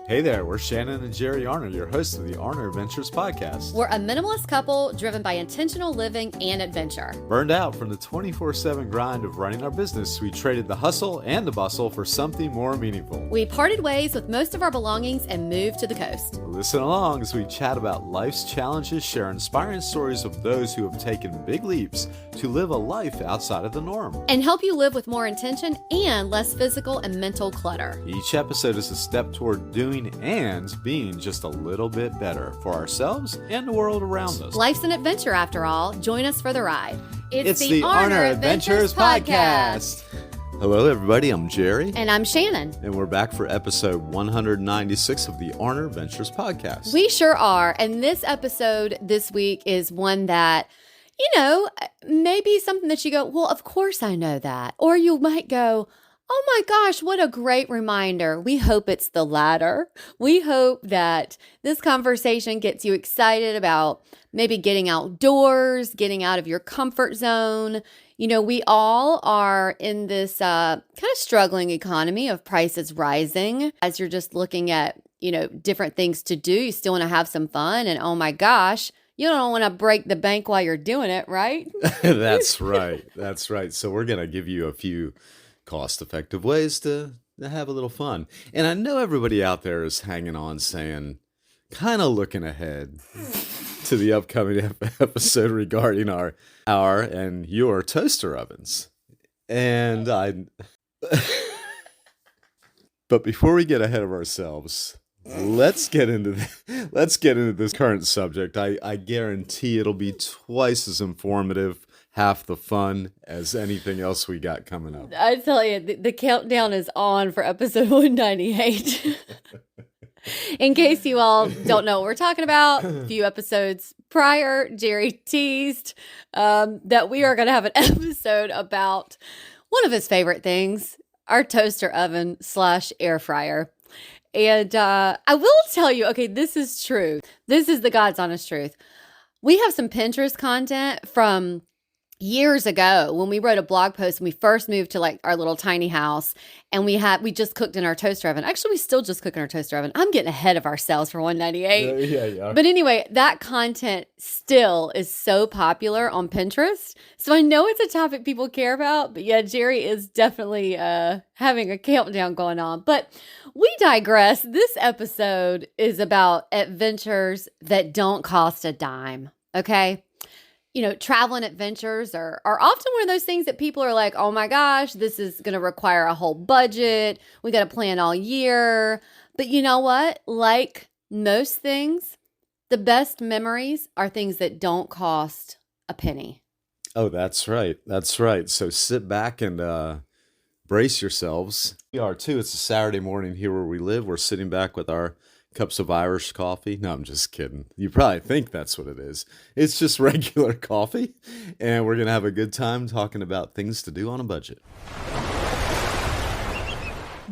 Hey there, we're Shannon and Jerry Arner, your hosts of the Arner Adventures podcast. We're a minimalist couple driven by intentional living and adventure. Burned out from the 24/7 grind of running our business, we traded the hustle and the bustle for something more meaningful. We parted ways with most of our belongings and moved to the coast. Listen along as we chat about life's challenges, share inspiring stories of those who have taken big leaps to live a life outside of the norm, and help you live with more intention and less physical and mental clutter. Each episode is a step toward doing and being just a little bit better for ourselves and the world around us. Life's an adventure after all. Join us for the ride. It's the Arner Adventures podcast. Hello everybody, I'm Jerry. And I'm Shannon. And we're back for episode 196 of the Arner Adventures podcast. We sure are. And this episode this week is one that, you know, maybe something that you go, well, of course I know that. Or you might go, oh my gosh, what a great reminder. We hope it's the latter. We hope that this conversation gets you excited about maybe getting outdoors, getting out of your comfort zone. You know, we all are in this kind of struggling economy of prices rising. As you're just looking at, you know, different things to do, you still want to have some fun. And oh my gosh, you don't want to break the bank while you're doing it, right? That's right. That's right. So we're going to give you a few cost-effective ways to have a little fun. And I know everybody out there is hanging on saying, kind of looking ahead to the upcoming episode regarding our and your toaster ovens. And but before we get ahead of ourselves, let's get into this current subject. I guarantee it'll be twice as informative, half the fun as anything else we got coming up. I tell you, the countdown is on for episode 198. In case you all don't know what we're talking about, a few episodes prior, Jerry teased that we are going to have an episode about one of his favorite things, our toaster oven / air fryer. And I will tell you, okay, this is true. This is the God's honest truth. We have some Pinterest content from years ago when we wrote a blog post when we first moved to like our little tiny house, and we just cooked in our toaster oven. Actually, we still just cook in our toaster oven. I'm getting ahead of ourselves for 198. Yeah. But anyway, that content still is so popular on Pinterest. So I know it's a topic people care about, but yeah, Jerry is definitely having a countdown going on. But we digress. This episode is about adventures that don't cost a dime, okay? You know, traveling adventures are often one of those things that people are like, oh my gosh, this is going to require a whole budget. We got to plan all year. But you know what? Like most things, the best memories are things that don't cost a penny. Oh, that's right. That's right. So sit back and brace yourselves. We are too. It's a Saturday morning here where we live. We're sitting back with our cups of Irish coffee. No, I'm just kidding. You probably think that's what it is. It's just regular coffee. And we're going to have a good time talking about things to do on a budget.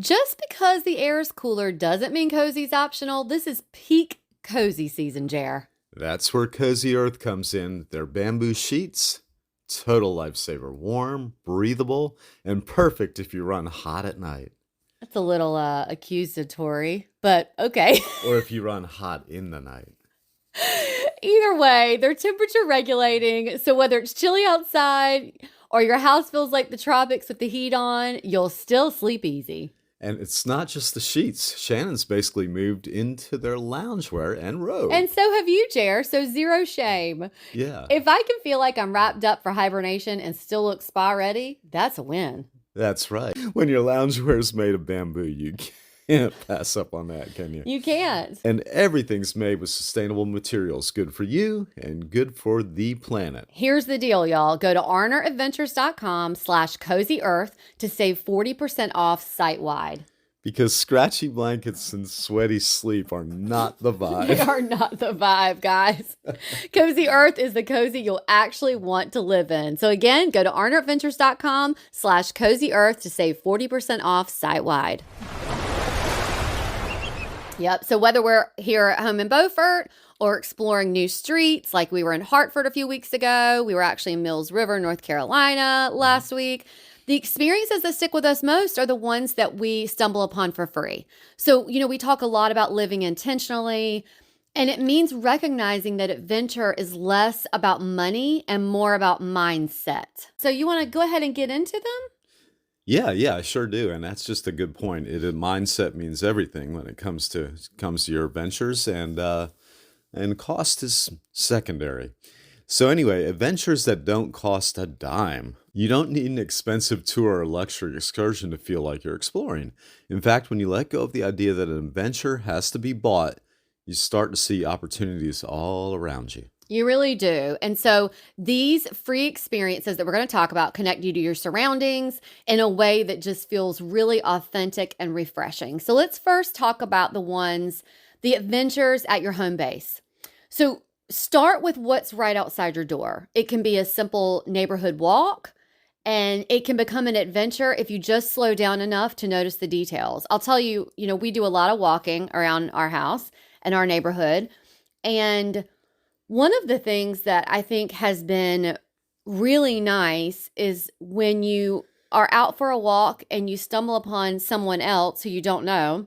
Just because the air is cooler doesn't mean cozy's optional. This is peak cozy season, Jer. That's where Cozy Earth comes in. They're bamboo sheets. Total lifesaver. Warm, breathable, and perfect if you run hot at night. That's a little accusatory, but okay. Or if you run hot in the night. Either way, they're temperature regulating. So whether it's chilly outside or your house feels like the tropics with the heat on, you'll still sleep easy. And it's not just the sheets. Shannon's basically moved into their loungewear and robe. And so have you, Jer. So zero shame. Yeah. If I can feel like I'm wrapped up for hibernation and still look spa ready, that's a win. That's right. When your loungewear is made of bamboo, you can't pass up on that, can you? You can't. And everything's made with sustainable materials. Good for you and good for the planet. Here's the deal, y'all. Go to arneradventures.com/cozyearth to save 40% off site-wide. Because scratchy blankets and sweaty sleep are not the vibe. They are not the vibe, guys. Cozy Earth is the cozy you'll actually want to live in. So again, go to arneradventures.com/cozyearth to save 40% off site-wide. Yep. So whether we're here at home in Beaufort or exploring new streets, like we were in Hartford a few weeks ago, we were actually in Mills River, North Carolina last week. The experiences that stick with us most are the ones that we stumble upon for free. So, we talk a lot about living intentionally, and it means recognizing that adventure is less about money and more about mindset. So, you want to go ahead and get into them? Yeah, I sure do, and that's just a good point. Mindset means everything when it comes to your ventures, and cost is secondary. So anyway, adventures that don't cost a dime. You don't need an expensive tour or luxury excursion to feel like you're exploring. In fact, when you let go of the idea that an adventure has to be bought, you start to see opportunities all around you. You really do. And so these free experiences that we're going to talk about connect you to your surroundings in a way that just feels really authentic and refreshing. So let's first talk about the adventures at your home base. So start with what's right outside your door. It can be a simple neighborhood walk, and it can become an adventure if you just slow down enough to notice the details. I'll tell you, we do a lot of walking around our house and our neighborhood. And one of the things that I think has been really nice is when you are out for a walk and you stumble upon someone else who you don't know.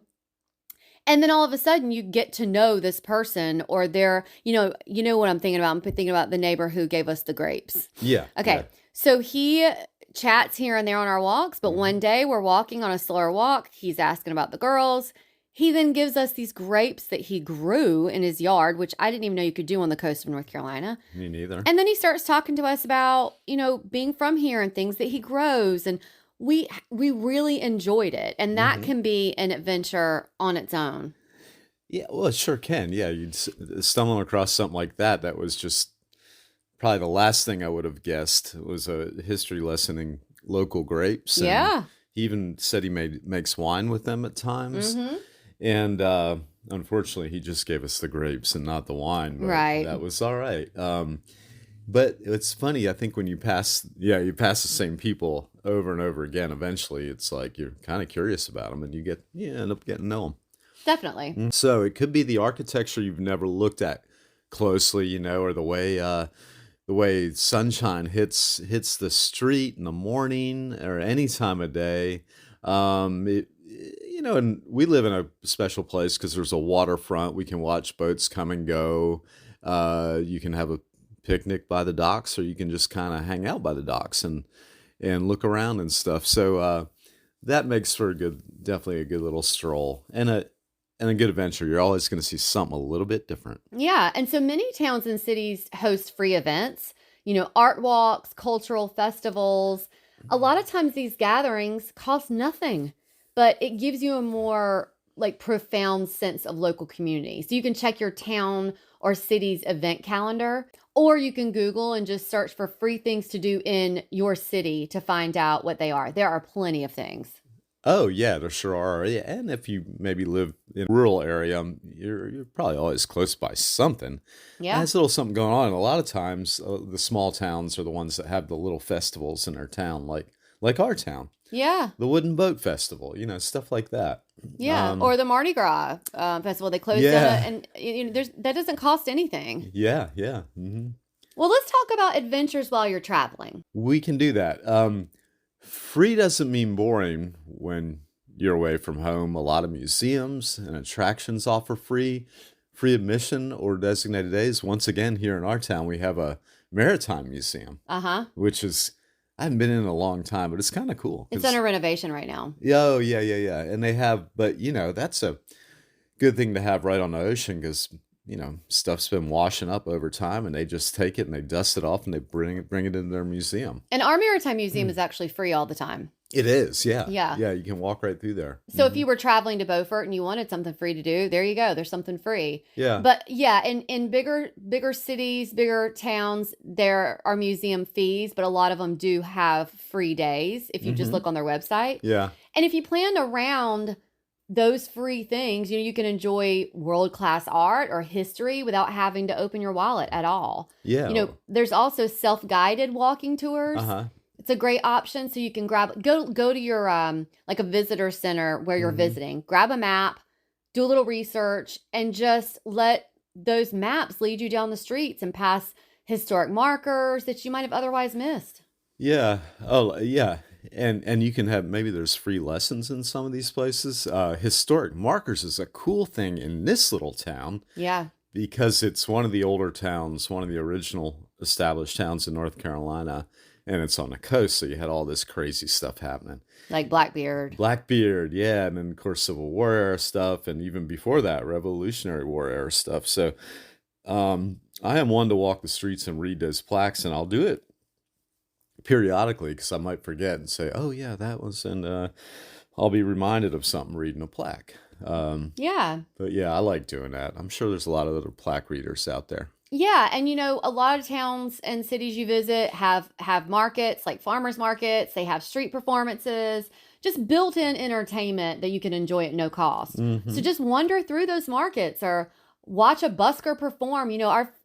And then all of a sudden you get to know this person, or you know what I'm thinking about. I'm thinking about the neighbor who gave us the grapes. Yeah. Okay. Yeah. So he chats here and there on our walks, but one day we're walking on a slower walk. He's asking about the girls. He then gives us these grapes that he grew in his yard, which I didn't even know you could do on the coast of North Carolina. Me neither. And then he starts talking to us about, being from here and things that he grows. And we really enjoyed it. And that can be an adventure on its own. Yeah, well, it sure can. Yeah, you'd stumble across something like that. That was just probably the last thing I would have guessed. It was a history lesson in local grapes. And Yeah. he even said he makes wine with them at times. Mm-hmm. And unfortunately, he just gave us the grapes and not the wine. But Right. that was all right. But it's funny. I think when you pass the same people over and over again, eventually it's like you're kind of curious about them, and you end up getting to know them. Definitely. So it could be the architecture you've never looked at closely, or the way sunshine hits the street in the morning or any time of day. And we live in a special place because there's a waterfront. We can watch boats come and go. You can have a picnic by the docks, or you can just kind of hang out by the docks and look around and stuff. So that makes for definitely a good little stroll and a good adventure. You're always going to see something a little bit different. Yeah. And so many towns and cities host free events, art walks, cultural festivals. A lot of times these gatherings cost nothing, but it gives you a more profound sense of local community. So you can check your town or city's event calendar, or you can Google and just search for free things to do in your city to find out what they are. There are plenty of things. Oh yeah, there sure are. Yeah, and if you maybe live in a rural area, you're probably always close by something. Yeah. There's a little something going on. And a lot of times, the small towns are the ones that have the little festivals in their town, like our town. Yeah. The Wooden Boat Festival, stuff like that. Yeah. Or the Mardi Gras festival. They close down, and that doesn't cost anything. Yeah. Mm-hmm. Well, let's talk about adventures while you're traveling. We can do that. Free doesn't mean boring when you're away from home. A lot of museums and attractions offer free admission or designated days. Once again, here in our town, we have a maritime museum, which is, I haven't been in a long time, but it's kind of cool. It's under renovation right now. Oh, yeah. And they have, but that's a good thing to have right on the ocean because, stuff's been washing up over time, and they just take it and they dust it off and they bring it into their museum. And our maritime museum is actually free all the time. It is, yeah. Yeah. Yeah, you can walk right through there. So if you were traveling to Beaufort and you wanted something free to do, there you go. There's something free. Yeah. But yeah, in bigger cities, bigger towns, there are museum fees, but a lot of them do have free days if you just look on their website. Yeah. And if you plan around those free things, you can enjoy world-class art or history without having to open your wallet at all. Yeah. There's also self-guided walking tours. It's a great option. So you can go to your a visitor center where you're visiting, grab a map, do a little research, and just let those maps lead you down the streets and past historic markers that you might have otherwise missed. Yeah. Oh, yeah. and you can have, maybe there's free lessons in some of these places. Historic markers is a cool thing in this little town Yeah. because it's one of the older towns, one of the original established towns in North Carolina, and it's on the coast, so you had all this crazy stuff happening. Like Blackbeard. Blackbeard, yeah, and then of course Civil War era stuff, and even before that, Revolutionary War era stuff. So I am one to walk the streets and read those plaques, and I'll do it periodically because I might forget and say, "Oh yeah, that was," and I'll be reminded of something reading a plaque. Yeah. But yeah, I like doing that. I'm sure there's a lot of other plaque readers out there. Yeah, and a lot of towns and cities you visit have markets, like farmers markets. They have street performances, just built-in entertainment that you can enjoy at no cost. Mm-hmm. So just wander through those markets or watch a busker perform.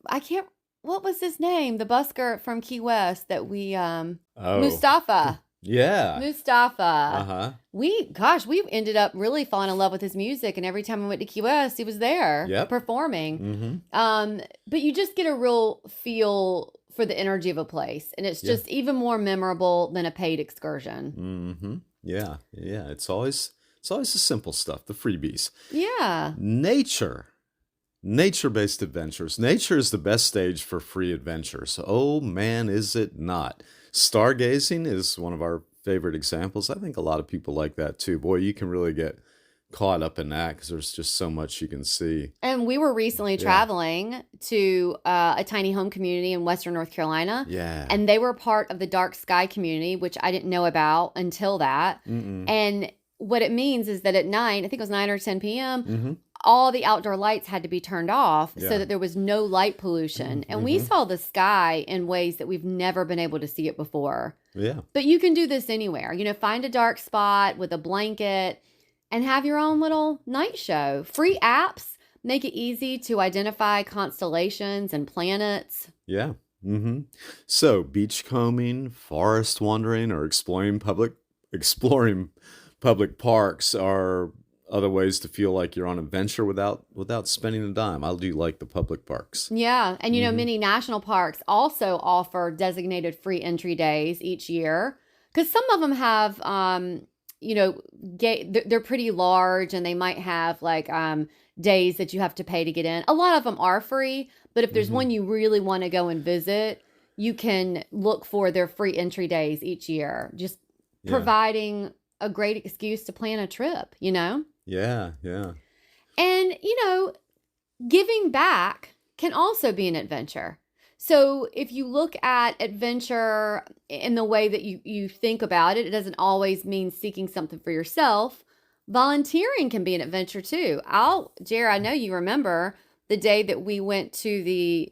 I can't. What was his name? The busker from Key West that we Oh, Mustafa. yeah. Mustafa. Uh-huh. We ended up really falling in love with his music, and every time we went to Key West, he was there Yep. performing. Mm-hmm. But you just get a real feel for the energy of a place, and it's Yeah. just even more memorable than a paid excursion. Mm-hmm. Yeah. Yeah. It's always the simple stuff, the freebies. Yeah. Nature-based adventures. Nature is the best stage for free adventures. Oh man, is it not? Stargazing is one of our favorite examples. I think a lot of people like that too. Boy, you can really get caught up in that because there's just so much you can see. And we were recently Yeah. traveling to a tiny home community in Western North Carolina, Yeah. and they were part of the Dark Sky community, which I didn't know about until that. Mm-mm. And what it means is that at night, I think it was 9 or 10 p.m., Mm-hmm. all the outdoor lights had to be turned off Yeah. so that there was no light pollution. And we Mhm. saw the sky in ways that we've never been able to see it before. Yeah. But you can do this anywhere. Find a dark spot with a blanket and have your own little night show. Free apps make it easy to identify constellations and planets. Yeah. Mm-hmm. So beachcombing, forest wandering, or exploring public parks are other ways to feel like you're on adventure without spending a dime. I do like the public parks. Yeah. And Mhm. many national parks also offer designated free entry days each year because some of them have, they're pretty large and they might have like days that you have to pay to get in. A lot of them are free, but if there's Mhm. one you really want to go and visit, you can look for their free entry days each year, just Yeah. providing a great excuse to plan a trip. Yeah. Yeah. And, giving back can also be an adventure. So if you look at adventure in the way that you think about it, it doesn't always mean seeking something for yourself. Volunteering can be an adventure too. Jer, I know you remember the day that we went to the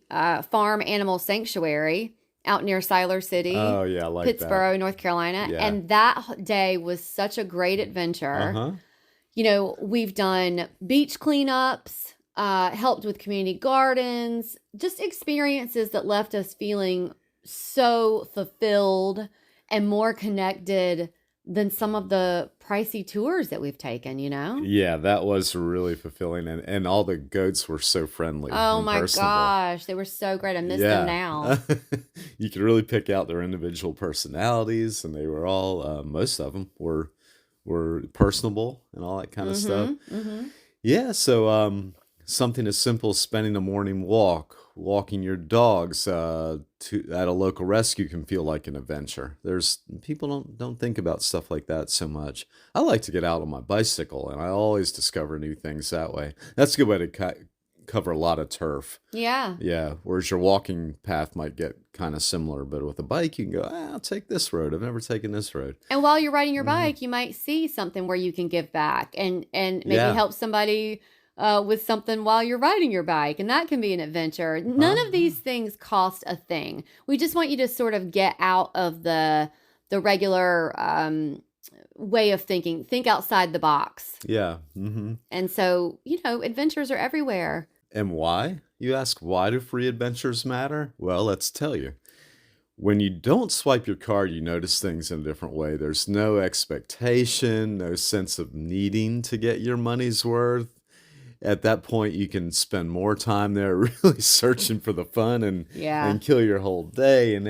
farm animal sanctuary out near Siler City, Oh yeah, I like Pittsburgh, North Carolina. Yeah. And that day was such a great adventure. that. Uh-huh. We've done beach cleanups, helped with community gardens, just experiences that left us feeling so fulfilled and more connected than some of the pricey tours that we've taken. Yeah, that was really fulfilling, and all the goats were so friendly. Oh and my personable. gosh, they were so great. I miss them now. You could really pick out their individual personalities, and they were all most of them were personable and all that kind of stuff. Mm-hmm. Yeah, so something as simple as spending a morning walking your dogs at a local rescue can feel like an adventure. There's people don't think about stuff like that so much. I like to get out on my bicycle, and I always discover new things that way. That's a good way to cover a lot of turf. Yeah. Yeah, whereas your walking path might get kind of similar, but with a bike you can go, I'll take this road. I've never taken this road. And while you're riding your Mhm. bike, you might see something where you can give back and maybe Yeah. help somebody with something while you're riding your bike. And that can be an adventure. None of these things cost a thing. We just want you to sort of get out of the regular way of thinking. Think outside the box. Yeah. Mm-hmm. And so, adventures are everywhere. And why? You ask, why do free adventures matter? Well, let's tell you. When you don't swipe your card, you notice things in a different way. There's no expectation, no sense of needing to get your money's worth. At that point, you can spend more time there really searching for the fun and Yeah. kill your whole day. And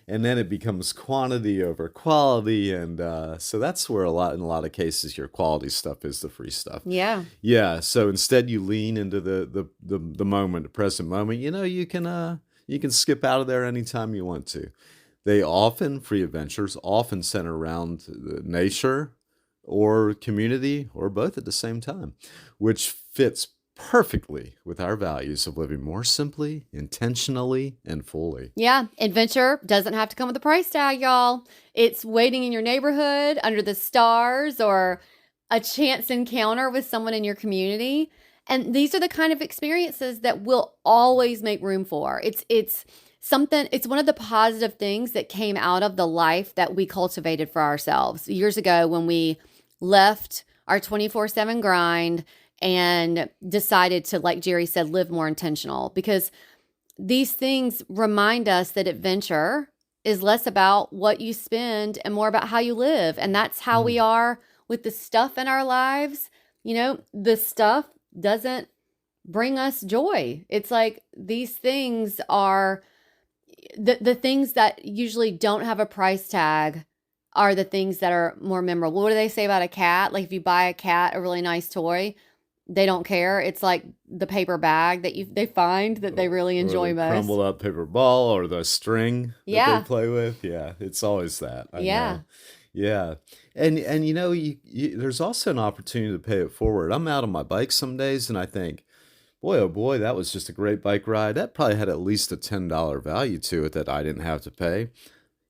and then it becomes quantity over quality, and so that's where in a lot of cases your quality stuff is the free stuff. Yeah. Yeah, so instead you lean into the moment, the present moment. You can skip out of there anytime you want to. Free adventures often center around nature or community or both at the same time, which fits perfectly with our values of living more simply, intentionally, and fully. Yeah. Adventure doesn't have to come with a price tag, y'all. It's waiting in your neighborhood under the stars or a chance encounter with someone in your community. And these are the kind of experiences that we'll always make room for. It's one of the positive things that came out of the life that we cultivated for ourselves years ago when we left our 24/7 grind and decided to, like Jerry said, live more intentional, because these things remind us that adventure is less about what you spend and more about how you live. And that's how we are with the stuff in our lives. The stuff doesn't bring us joy. It's like these things are the things that usually don't have a price tag are the things that are more memorable. What do they say about a cat? Like if you buy a cat a really nice toy, they don't care. It's like the paper bag that they find that they really enjoy or the most. crumbled up paper ball or the string that they play with. Yeah, it's always that. I know. Yeah. And there's also an opportunity to pay it forward. I'm out on my bike some days and I think, boy, oh boy, that was just a great bike ride. That probably had at least a $10 value to it that I didn't have to pay.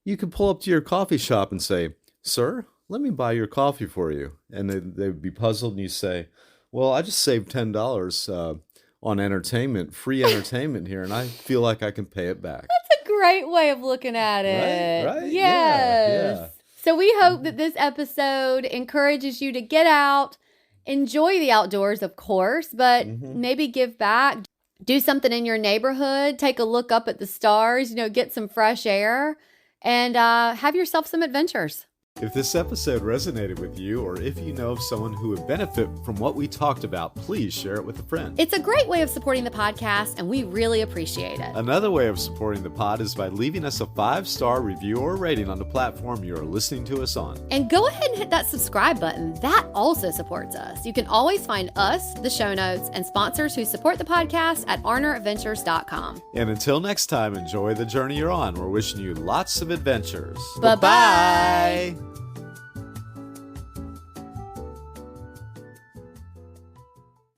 You could pull up to your coffee shop and say, "Sir, let me buy your coffee for you." And they'd be puzzled and you say, "Well, I just saved $10 on free entertainment here, and I feel like I can pay it back." That's a great way of looking at it. Right? Yes. Yeah. So we hope that this episode encourages you to get out, enjoy the outdoors, of course, but maybe give back. Do something in your neighborhood. Take a look up at the stars, get some fresh air, and have yourself some adventures. If this episode resonated with you, or if you know of someone who would benefit from what we talked about, please share it with a friend. It's a great way of supporting the podcast, and we really appreciate it. Another way of supporting the pod is by leaving us a 5-star review or rating on the platform you are listening to us on. And go ahead and hit that subscribe button. That also supports us. You can always find us, the show notes, and sponsors who support the podcast at arneradventures.com. And until next time, enjoy the journey you're on. We're wishing you lots of adventures. Bye-bye.